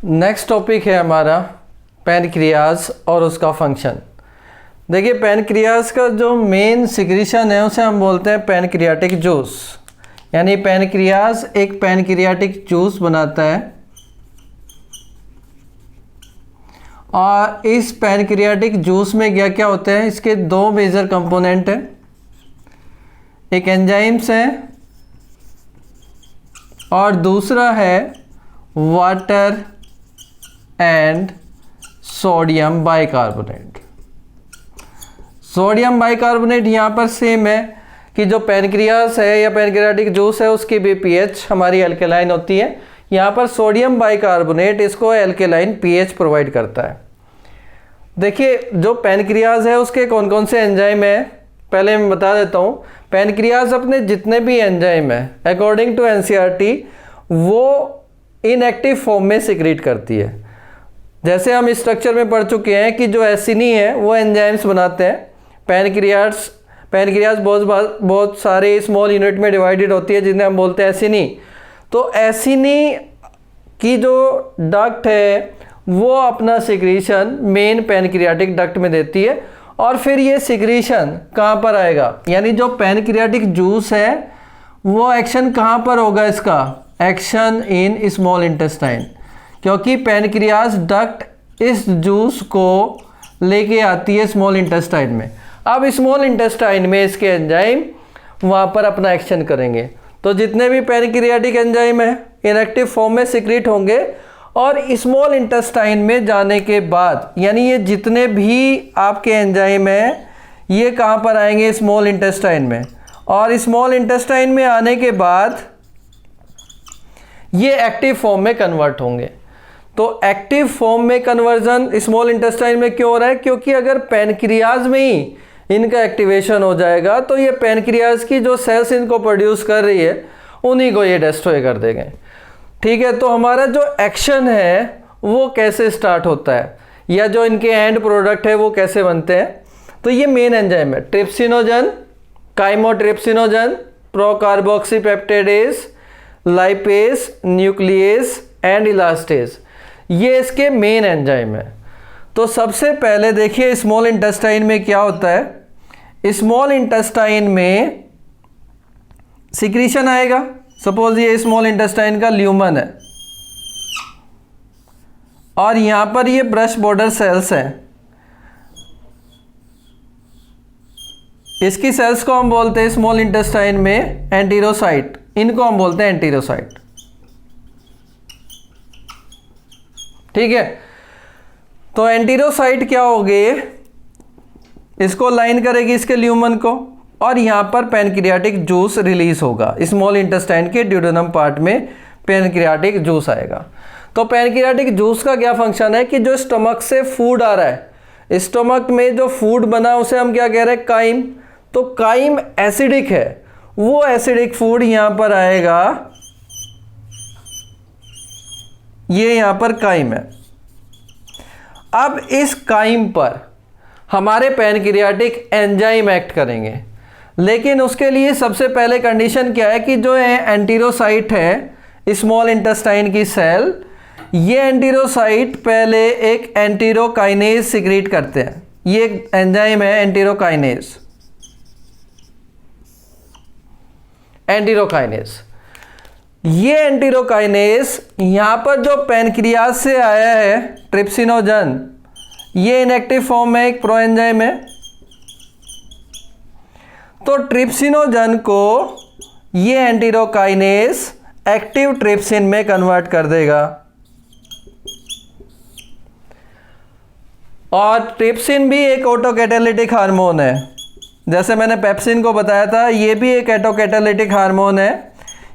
Next topic है हमारा pancreas और उसका फंक्शन। देखिए पैनक्रियाज का जो मेन सिक्रीशन है उसे हम बोलते हैं पैनक्रियाटिक जूस, यानी पैनक्रियाज एक पैनक्रियाटिक जूस बनाता है और इस पैनक्रियाटिक जूस में क्या क्या होते हैं, इसके दो मेजर कंपोनेंट हैं, एक एंजाइम्स है और दूसरा है water and sodium bicarbonate. Sodium bicarbonate यहाँ पर सेम है कि जो पैनक्रियास है या पैनक्रियाटिक जूस है उसकी भी पीएच हमारी एल्केलाइन होती है। यहाँ पर सोडियम बाइकार्बोनेट इसको एल्केलाइन पीएच प्रोवाइड करता है। देखिए जो पैनक्रियाज है उसके कौन कौन से एंजाइम है पहले मैं बता देता हूँ। पैनक्रियाज अपने जितने भी एंजाइम है अकॉर्डिंग टू एनसीईआरटी वो इनएक्टिव फॉर्म में सिक्रीट करती है। जैसे हम इस स्ट्रक्चर में पढ़ चुके हैं कि जो एसिनी है वो एंजाइम्स बनाते हैं। पैनक्रियाज बहुत सारे स्मॉल यूनिट में डिवाइडेड होती है जिन्हें हम बोलते हैं एसिनी। तो एसिनी की जो डक्ट है वो अपना सिक्रीशन मेन पैनक्रियाटिक डक्ट में देती है और फिर ये सिक्रीशन कहाँ पर आएगा, यानी जो पैनक्रियाटिक जूस है वो एक्शन कहाँ पर होगा, इसका एक्शन इन स्मॉल इंटेस्टाइन, क्योंकि पैनक्रियाज डक्ट इस जूस को लेके आती है स्मॉल इंटेस्टाइन में। अब स्मॉल इंटेस्टाइन में इसके एंजाइम वहाँ पर अपना एक्शन करेंगे। तो जितने भी पैनक्रियाटिक एंजाइम है इनएक्टिव फॉर्म में सिक्रीट होंगे और स्मॉल इंटेस्टाइन में जाने के बाद, यानी ये जितने भी आपके एंजाइम हैं ये कहाँ पर आएंगे, स्मॉल इंटेस्टाइन में। और स्मॉल इंटेस्टाइन में आने के बाद ये एक्टिव फॉर्म में कन्वर्ट होंगे। तो एक्टिव फॉर्म में कन्वर्जन स्मॉल इंटेस्टाइन में क्यों हो रहा है, क्योंकि अगर पैनक्रियाज में ही इनका एक्टिवेशन हो जाएगा तो ये पैनक्रियाज की जो सेल्स इनको प्रोड्यूस कर रही है उन्हीं को ये डिस्ट्रॉय कर देंगे। ठीक है, तो हमारा जो एक्शन है वो कैसे स्टार्ट होता है या जो इनके एंड प्रोडक्ट है वो कैसे बनते हैं। तो ये मेन एंजाइम है trypsinogen, chymotrypsinogen, procarboxypeptidase, lipase, nucleus and elastase, ये इसके मेन एंजाइम है। तो सबसे पहले देखिए स्मॉल इंटेस्टाइन में क्या होता है। स्मॉल इंटेस्टाइन में सिक्रीशन आएगा। सपोज ये स्मॉल इंटेस्टाइन का ल्यूमन है और यहां पर ये ब्रश बॉर्डर सेल्स हैं। इसकी सेल्स को हम बोलते हैं स्मॉल इंटेस्टाइन में एंटेरोसाइट, इनको हम बोलते हैं एंटेरोसाइट। ठीक है, तो एंटेरोसाइट क्या होगे, इसको लाइन करेगी इसके ल्यूमन को और यहाँ पर पैनक्रियाटिक जूस रिलीज होगा। स्मॉल इंटेस्टाइन के ड्यूडेनम पार्ट में पैनक्रियाटिक जूस आएगा। तो पैनक्रियाटिक जूस का क्या फंक्शन है कि जो स्टमक से फूड आ रहा है, स्टमक में जो फूड बना उसे हम क्या कह रहे हैं, काइम। तो काइम एसिडिक है, वो एसिडिक फूड यहाँ पर आएगा, ये यहाँ पर काइम है। अब इस काइम पर हमारे पैनक्रियाटिक एंजाइम एक्ट करेंगे, लेकिन उसके लिए सबसे पहले कंडीशन क्या है कि जो एंटेरोसाइट है स्मॉल इंटेस्टाइन की सेल, ये एंटेरोसाइट पहले एक एंटेरोकाइनेज सिक्रीट करते हैं। ये एंजाइम है एंटेरोकाइनेज। ये एंटेरोकाइनेज यहाँ पर जो पैनक्रियाज से आया है ट्रिप्सिनोजन, ये इनएक्टिव फॉर्म में एक प्रो एंजाइम है। तो ट्रिप्सिनोजन को ये एंटेरोकाइनेज एक्टिव ट्रिप्सिन में कन्वर्ट कर देगा और ट्रिप्सिन भी एक ऑटोकैटालिटिक हार्मोन है। जैसे मैंने पेप्सिन को बताया था, ये भी एक ऑटोकैटालिटिक हार्मोन है,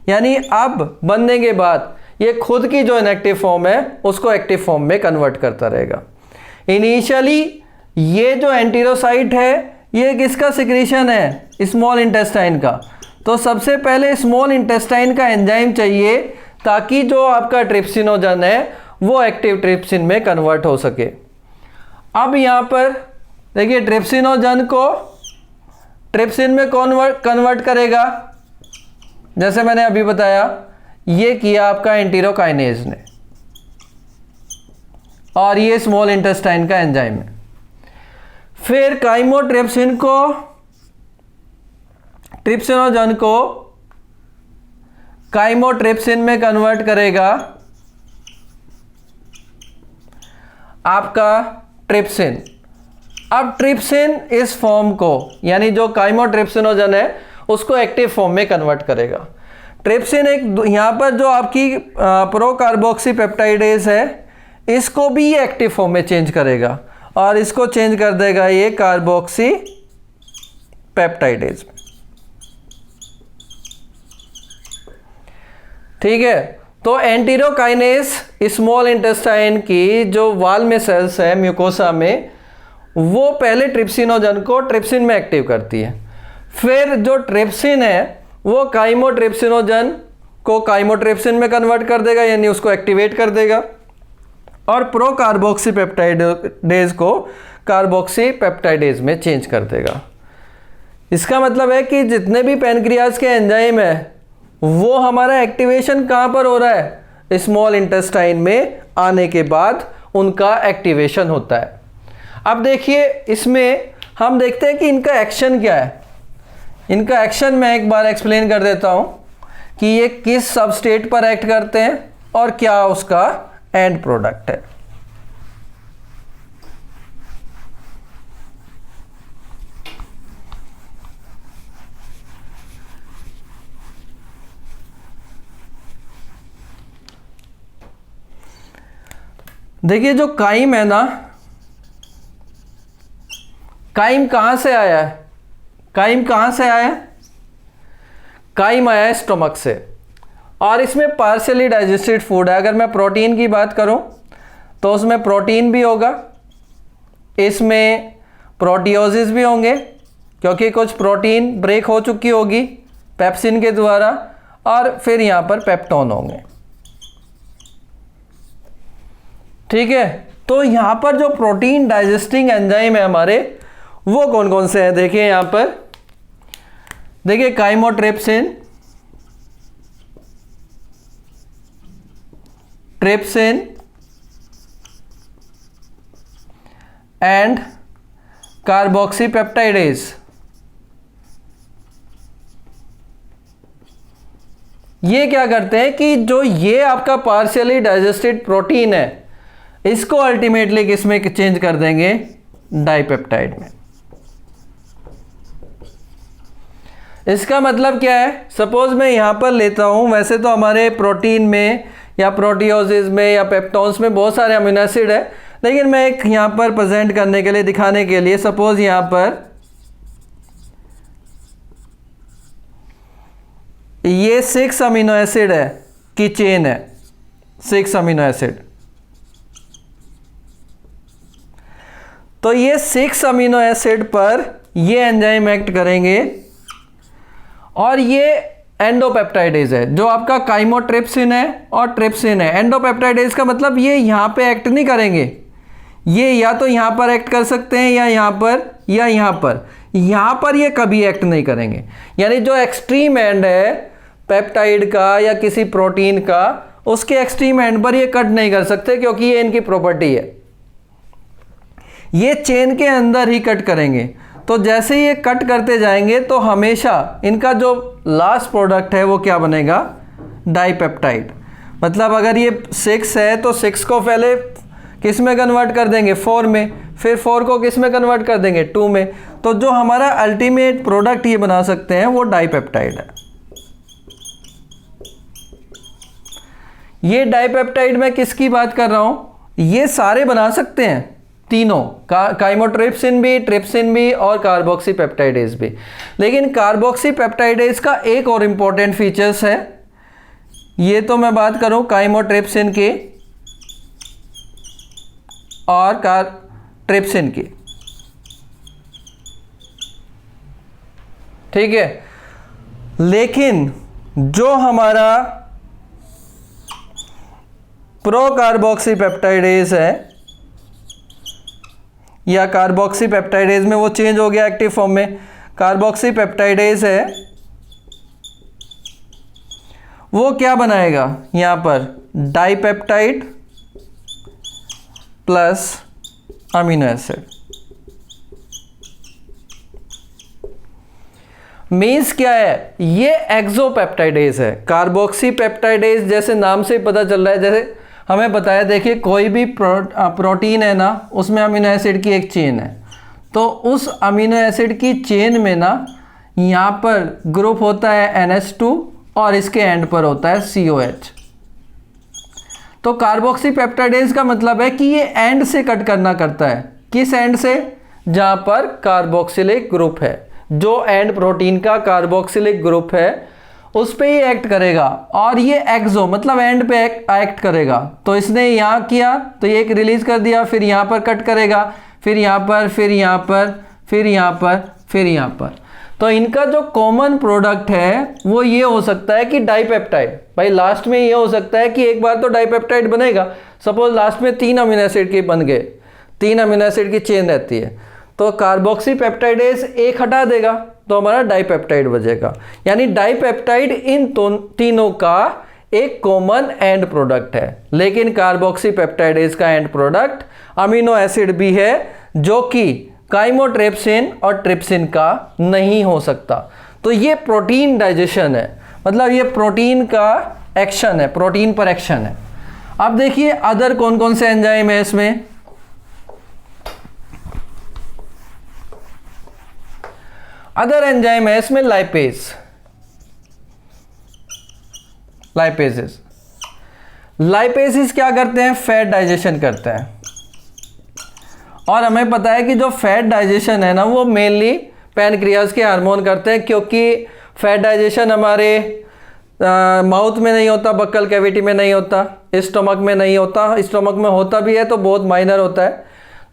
यानी अब बनने के बाद ये खुद की जो इनएक्टिव फॉर्म है उसको एक्टिव फॉर्म में कन्वर्ट करता रहेगा। इनिशियली ये जो एंटेरोसाइट है ये किसका सिक्रीशन है, स्मॉल इंटेस्टाइन का। तो सबसे पहले स्मॉल इंटेस्टाइन का एंजाइम चाहिए ताकि जो आपका ट्रिप्सिनोजन है वो एक्टिव ट्रिप्सिन में कन्वर्ट हो सके। अब यहाँ पर देखिए ट्रिप्सिनोजन को ट्रिप्सिन में कन्वर्ट करेगा, जैसे मैंने अभी बताया ये किया आपका एंटेरोकाइनेज ने। और ये स्मॉल इंटेस्टाइन का एंजाइम है। फिर काइमोट्रिप्सिन को, ट्रिप्सिनोजन को काइमोट्रिप्सिन में कन्वर्ट करेगा आपका ट्रिप्सिन। अब ट्रिप्सिन इस फॉर्म को, यानी जो काइमोट्रिप्सिनोजन है उसको एक्टिव फॉर्म में कन्वर्ट करेगा। ट्रिप्सिन एक यहाँ पर जो आपकी प्रो कार्बोक्सी पेप्टाइडेज है इसको भी ये एक्टिव फॉर्म में चेंज करेगा और इसको चेंज कर देगा ये कार्बोक्सी पेप्टाइडेज में। ठीक है, तो एंटेरोकाइनेस स्मॉल इंटेस्टाइन की जो वाल में सेल्स है म्यूकोसा में, वो पहले ट्रिप्सिनोजन को ट्रिप्सिन में एक्टिव करती है। फिर जो ट्रिप्सिन है वो काइमोट्रिप्सिनोजन को काइमोट्रिप्सिन में कन्वर्ट कर देगा, यानी उसको एक्टिवेट कर देगा, और प्रो कार्बोक्सी पेप्टाइडेज को कार्बोक्सी पेप्टाइडेज में चेंज कर देगा। इसका मतलब है कि जितने भी पैनक्रियाज के एंजाइम है वो हमारा एक्टिवेशन कहाँ पर हो रहा है, स्मॉल इंटेस्टाइन में आने के बाद उनका एक्टिवेशन होता है। अब देखिए इसमें हम देखते हैं कि इनका एक्शन क्या है। इनका एक्शन मैं एक बार एक्सप्लेन कर देता हूँ कि ये किस सबस्टेट पर एक्ट करते हैं और क्या उसका एंड प्रोडक्ट है। देखिए जो काइम है ना, काइम कहाँ से आया है? काइम कहाँ से आया है? काइम आया है स्टोमक से, और इसमें पार्शियली डाइजेस्टेड फूड है। अगर मैं प्रोटीन की बात करूं तो उसमें प्रोटीन भी होगा, इसमें प्रोटियोसिस भी होंगे क्योंकि कुछ प्रोटीन ब्रेक हो चुकी होगी पेप्सिन के द्वारा, और फिर यहाँ पर पेप्टोन होंगे। ठीक है, तो यहाँ पर जो प्रोटीन डाइजेस्टिंग एंजाइम है हमारे, वो कौन कौन से हैं? देखिए यहाँ पर, देखिए chymotrypsin, trypsin and carboxy peptidase. ये क्या करते हैं कि जो ये आपका पार्शियली डाइजेस्टेड प्रोटीन है इसको अल्टीमेटली किसमें चेंज कर देंगे? डाइपेप्टाइड में। इसका मतलब क्या है? सपोज मैं यहां पर लेता हूं, वैसे तो हमारे प्रोटीन में या प्रोटियोसिस में या पेप्टोन्स में बहुत सारे अमीनो एसिड है, लेकिन मैं एक यहां पर प्रेजेंट करने के लिए, दिखाने के लिए, सपोज यहां पर ये 6 अमीनो एसिड है की चेन है, 6 अमीनो एसिड। तो ये 6 अमीनो एसिड पर ये एंजाइम एक्ट करेंगे और ये एंडोपेप्टाइडेज है जो आपका काइमोट्रिप्सिन है और ट्रिप्सिन है। एंडोपेप्टाइडेज का मतलब ये यहाँ पे एक्ट नहीं करेंगे, ये या तो यहाँ पर एक्ट कर सकते हैं या यहाँ पर या यहाँ पर, यहाँ पर ये कभी एक्ट नहीं करेंगे। यानी जो एक्सट्रीम एंड है पेप्टाइड का या किसी प्रोटीन का, उसके एक्सट्रीम एंड पर ये कट नहीं कर सकते क्योंकि ये इनकी प्रॉपर्टी है, ये चेन के अंदर ही कट करेंगे। तो जैसे ये कट करते जाएंगे तो हमेशा इनका जो लास्ट प्रोडक्ट है वो क्या बनेगा? डाइपेप्टाइड। मतलब अगर ये 6 है तो 6 को पहले किस में कन्वर्ट कर देंगे? 4 में, फिर 4 को किस में कन्वर्ट कर देंगे? 2 में। तो जो हमारा अल्टीमेट प्रोडक्ट ये बना सकते हैं वो डाइपेप्टाइड है। ये डाइपेप्टाइड मैं किसकी बात कर रहा हूं? ये सारे बना सकते हैं तीनों, काइमोट्रिप्सिन भी, ट्रिप्सिन भी और कार्बोक्सी पेप्टाइडेज भी। लेकिन कार्बोक्सी पेप्टाइडेज का एक और इम्पॉर्टेंट फीचर्स है, ये तो मैं बात करूं काइमोट्रिप्सिन की और ट्रिप्सिन की। ठीक है, लेकिन जो हमारा प्रो कार्बोक्सी पेप्टाइडेज है या कार्बोक्सी पेप्टाइडेज में, वो चेंज हो गया एक्टिव फॉर्म में, कार्बोक्सी पेप्टाइडेज है, वो क्या बनाएगा? यहाँ पर dipeptide plus amino acid. Means क्या है, ये एक्सोपेप्टाइडेज है। कार्बोक्सी पेप्टाइडेज जैसे नाम से ही पता चल रहा है, जैसे हमें बताया, देखिए कोई भी प्रोटीन है ना, उसमें अमीनो एसिड की एक चेन है, तो उस अमीनो एसिड की चेन में ना यहाँ पर ग्रुप होता है NH2 और इसके एंड पर होता है COH। तो कार्बोक्सी पेप्टाइडेज का मतलब है कि ये एंड से कट करना करता है। किस एंड से? जहाँ पर कार्बोक्सिलिक ग्रुप है, जो एंड प्रोटीन का कार्बोक्सिलिक ग्रुप है उस पे ही एक्ट करेगा। और ये एक्सो मतलब एंड पे एक्ट करेगा। तो इसने यहाँ किया तो ये एक रिलीज कर दिया, फिर यहाँ पर कट करेगा, फिर यहाँ पर, फिर यहाँ पर, फिर यहाँ पर, फिर यहाँ पर। तो इनका जो कॉमन प्रोडक्ट है वो ये हो सकता है कि डाइपेप्टाइड। भाई लास्ट में ये हो सकता है कि एक बार तो डाइपेप्टाइड बनेगा। सपोज लास्ट में 3 अमीनो एसिड के बन गए, 3 अमीनो एसिड की चेन रहती है, तो कार्बोक्सी पेप्टाइडेज एक हटा देगा तो हमारा डाइपेप्टाइड बचेगा। यानी डाइपेप्टाइड इन तीनों का एक कॉमन एंड प्रोडक्ट है। लेकिन कार्बोक्सी पेप्टाइडेज का एंड प्रोडक्ट अमीनो एसिड भी है, जो कि काइमोट्रिप्सिन और ट्रिप्सिन का नहीं हो सकता। तो ये प्रोटीन डाइजेशन है, मतलब ये प्रोटीन का एक्शन है, प्रोटीन पर एक्शन है। अब देखिए अदर कौन कौन से एंजाइम है इसमें। अदर एंजाइम है इसमें लाइपेज, लाइपेजेस क्या करते हैं? फैट डाइजेशन करते हैं। और हमें पता है कि जो फैट डाइजेशन है ना, वो मेनली पैनक्रियाज के हार्मोन करते हैं, क्योंकि फैट डाइजेशन हमारे माउथ में नहीं होता, बक्कल कैविटी में नहीं होता, स्टमक में नहीं होता। स्टमक में होता भी है तो बहुत माइनर होता है।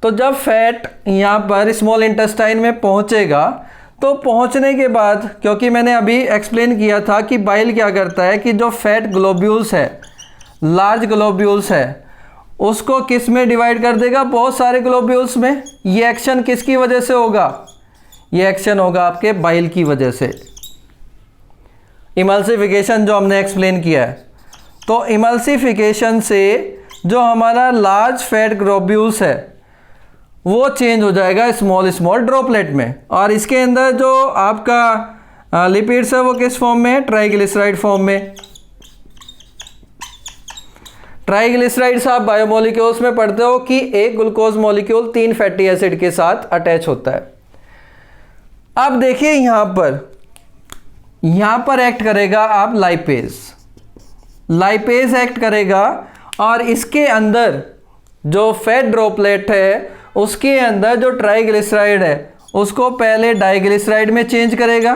तो जब फैट यहाँ पर स्मॉल इंटेस्टाइन में पहुँचेगा, तो पहुंचने के बाद, क्योंकि मैंने अभी एक्सप्लेन किया था कि बाइल क्या करता है कि जो फैट ग्लोब्यूल्स है, लार्ज ग्लोब्यूल्स है, उसको किस में डिवाइड कर देगा? बहुत सारे ग्लोब्यूल्स में। ये एक्शन किसकी वजह से होगा? ये एक्शन होगा आपके बाइल की वजह से। इमल्सिफिकेशन जो हमने एक्सप्लेन किया है, तो इमल्सिफिकेशन से जो हमारा लार्ज फैट ग्लोब्यूल्स है वो चेंज हो जाएगा स्मॉल स्मॉल ड्रॉपलेट में। और इसके अंदर जो आपका लिपिड्स है वो किस फॉर्म में है? ट्राइग्लिसराइड फॉर्म में। ट्राइग्लिसराइड्स आप बायोमोलिक्यूल्स में पढ़ते हो कि एक ग्लूकोज मॉलिक्यूल 3 फैटी एसिड के साथ अटैच होता है। अब देखिए यहाँ पर एक्ट करेगा आप लाइपेज एक्ट करेगा, और इसके अंदर जो फैट ड्रॉपलेट है उसके अंदर जो ट्राइग्लिसराइड है उसको पहले डाइग्लिसराइड में चेंज करेगा,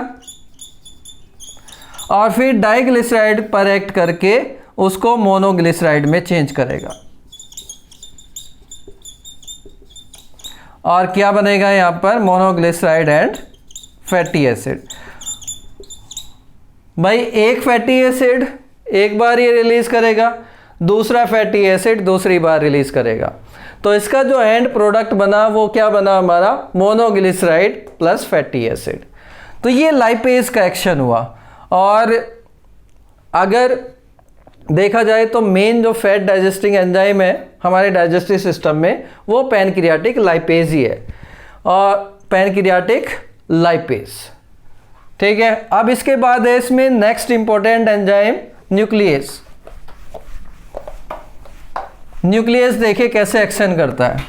और फिर डाइग्लिसराइड पर एक्ट करके उसको मोनोग्लिसराइड में चेंज करेगा। और क्या बनेगा यहाँ पर? Monoglyceride and fatty acid. भाई एक फैटी एसिड एक बार ये रिलीज करेगा, दूसरा फैटी एसिड दूसरी बार रिलीज करेगा। तो इसका जो एंड प्रोडक्ट बना वो क्या बना हमारा? Monoglyceride plus fatty acid. तो ये लाइपेज का एक्शन हुआ। और अगर देखा जाए तो मेन जो फैट डाइजेस्टिंग एंजाइम है हमारे डाइजेस्टिव सिस्टम में वो पैनक्रियाटिक लाइपेज ही है, और पैनक्रियाटिक लाइपेज। ठीक है। अब इसके बाद है इसमें next important enzyme nucleus. Nucleus देखिए कैसे एक्शन करता है।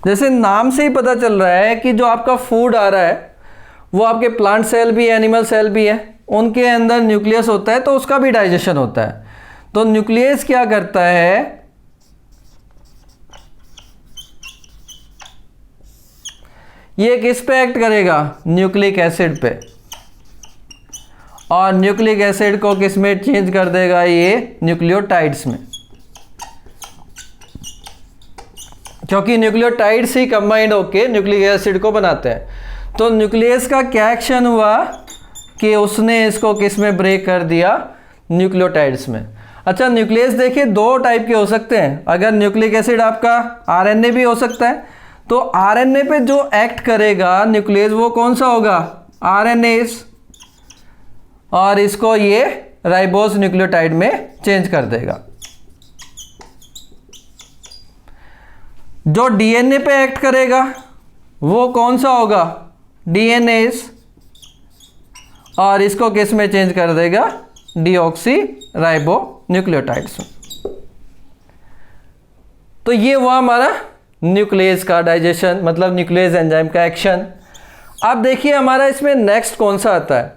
जैसे नाम से ही पता चल रहा है कि जो आपका फूड आ रहा है वो आपके प्लांट सेल भी है, एनिमल सेल भी है, उनके अंदर न्यूक्लियस होता है तो उसका भी डाइजेशन होता है। तो न्यूक्लियस क्या करता है? ये किस पे एक्ट करेगा? न्यूक्लिक एसिड पे। और न्यूक्लिक एसिड को किस में चेंज कर देगा? ये न्यूक्लियोटाइड्स में, क्योंकि न्यूक्लियोटाइड्स ही कंबाइंड होके न्यूक्लिक एसिड को बनाते हैं। तो न्यूक्लियस का क्या एक्शन हुआ कि उसने इसको किस में ब्रेक कर दिया? न्यूक्लियोटाइड्स में। अच्छा, न्यूक्लियस देखिए दो टाइप के हो सकते हैं। अगर न्यूक्लिक एसिड आपका आरएनए भी हो सकता है, तो आरएनए पे जो एक्ट करेगा न्यूक्लियस वो कौन सा होगा? आरएनएस। और इसको ये राइबोज न्यूक्लियोटाइड में चेंज कर देगा। जो डीएनए पे एक्ट करेगा वो कौन सा होगा, डीएनएज, और इसको किस में चेंज कर देगा, डीऑक्सी राइबो न्यूक्लियोटाइड्स में। तो ये हुआ हमारा न्यूक्लियस का डाइजेशन, मतलब न्यूक्लियस एंजाइम का एक्शन। अब देखिए हमारा इसमें नेक्स्ट कौन सा आता है,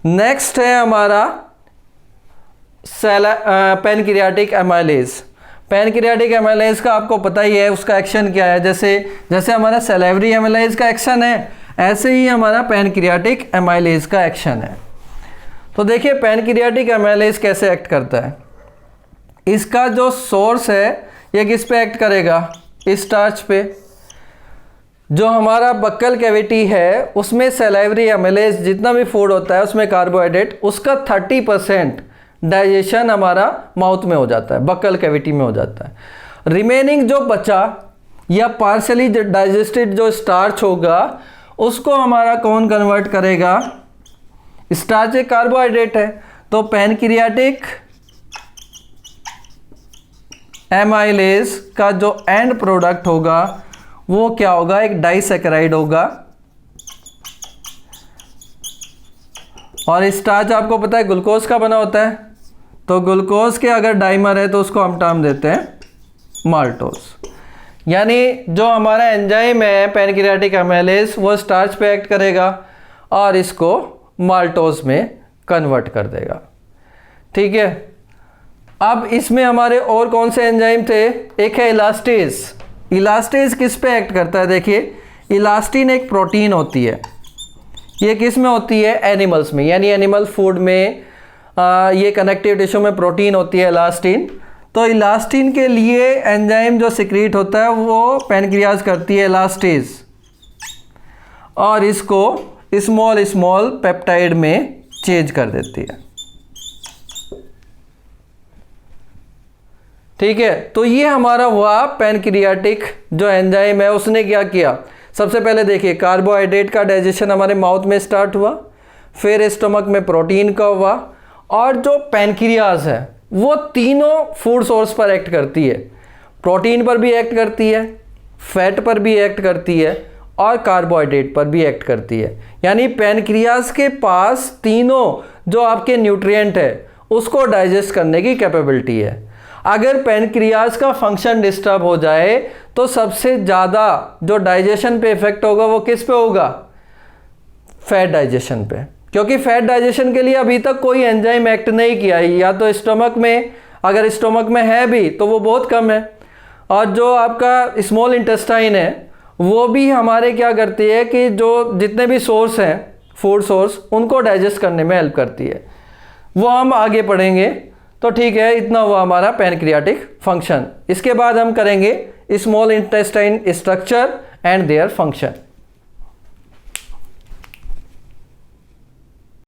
नेक्स्ट है हमारा पैनक्रियाटिक एमाइलेज। पैनक्रियाटिक एमाइलेज का आपको पता ही है उसका एक्शन क्या है, जैसे हमारा सैलिवरी एमाइलेज का एक्शन है, ऐसे ही हमारा पैनक्रियाटिक एमाइलेज का एक्शन है। तो देखिए पैनक्रियाटिक एमाइलेज कैसे एक्ट करता है। इसका जो सोर्स है ये किस पे एक्ट करेगा, स्टार्च पे। जो हमारा बक्कल कैविटी है उसमें सैलिवरी एमाइलेज, जितना भी फूड होता है उसमें कार्बोहाइड्रेट, उसका 30% डाइजेशन हमारा माउथ में हो जाता है, बक्कल कैविटी में हो जाता है। रिमेनिंग जो बचा या पार्शली डाइजेस्टेड जो स्टार्च होगा उसको हमारा कौन कन्वर्ट करेगा, स्टार्च एक कार्बोहाइड्रेट है, तो पैनक्रियाटिक एमाइलेज का जो एंड प्रोडक्ट होगा वो क्या होगा, एक डाइसैकेराइड होगा। और स्टार्च आपको पता है ग्लूकोज का बना होता है, तो ग्लूकोज के अगर डाइमर है तो उसको हम टर्म देते हैं माल्टोज। यानी जो हमारा एंजाइम है पैनक्रियाटिक एमाइलेज वो स्टार्च पे एक्ट करेगा और इसको माल्टोज में कन्वर्ट कर देगा। ठीक है, अब इसमें हमारे और कौन से एंजाइम थे, एक है इलास्टेज। इलास्टेज किस पे एक्ट करता है, देखिए इलास्टिन एक प्रोटीन होती है, ये किस में होती है, एनिमल्स में, यानी एनिमल फूड में ये कनेक्टिव टिश्यू में प्रोटीन होती है इलास्टिन। तो इलास्टिन के लिए एंजाइम जो सिक्रीट होता है वो पैनक्रियाज करती है इलास्टेज, और इसको स्मॉल स्मॉल पेप्टाइड में चेंज कर देती है। ठीक है, तो ये हमारा हुआ पैनक्रियाटिक जो एंजाइम है उसने क्या किया, सबसे पहले देखिए कार्बोहाइड्रेट का डाइजेशन हमारे माउथ में स्टार्ट हुआ, फिर स्टमक में प्रोटीन का हुआ, और जो पैनक्रियाज है वो तीनों फूड सोर्स पर एक्ट करती है, प्रोटीन पर भी एक्ट करती है, फैट पर भी एक्ट करती है, और कार्बोहाइड्रेट पर भी एक्ट करती है। यानी पैनक्रियाज के पास तीनों जो आपके न्यूट्रिएंट है उसको डाइजेस्ट करने की कैपेबिलिटी है। अगर पैनक्रियाज का फंक्शन डिस्टर्ब हो जाए तो सबसे ज़्यादा जो डाइजेशन पे इफेक्ट होगा वो किस पे होगा, फैट डाइजेशन पे, क्योंकि फैट डाइजेशन के लिए अभी तक कोई एंजाइम एक्ट नहीं किया है, या तो स्टमक में, अगर स्टमक में है भी तो वो बहुत कम है, और जो आपका स्मॉल इंटेस्टाइन है वो भी हमारे क्या करती है कि जो जितने भी सोर्स हैं फूड सोर्स उनको डाइजेस्ट करने में हेल्प करती है, वो हम आगे पढ़ेंगे। तो ठीक है, इतना हुआ हमारा पैनक्रियाटिक फंक्शन। इसके बाद हम करेंगे small intestine structure and their function.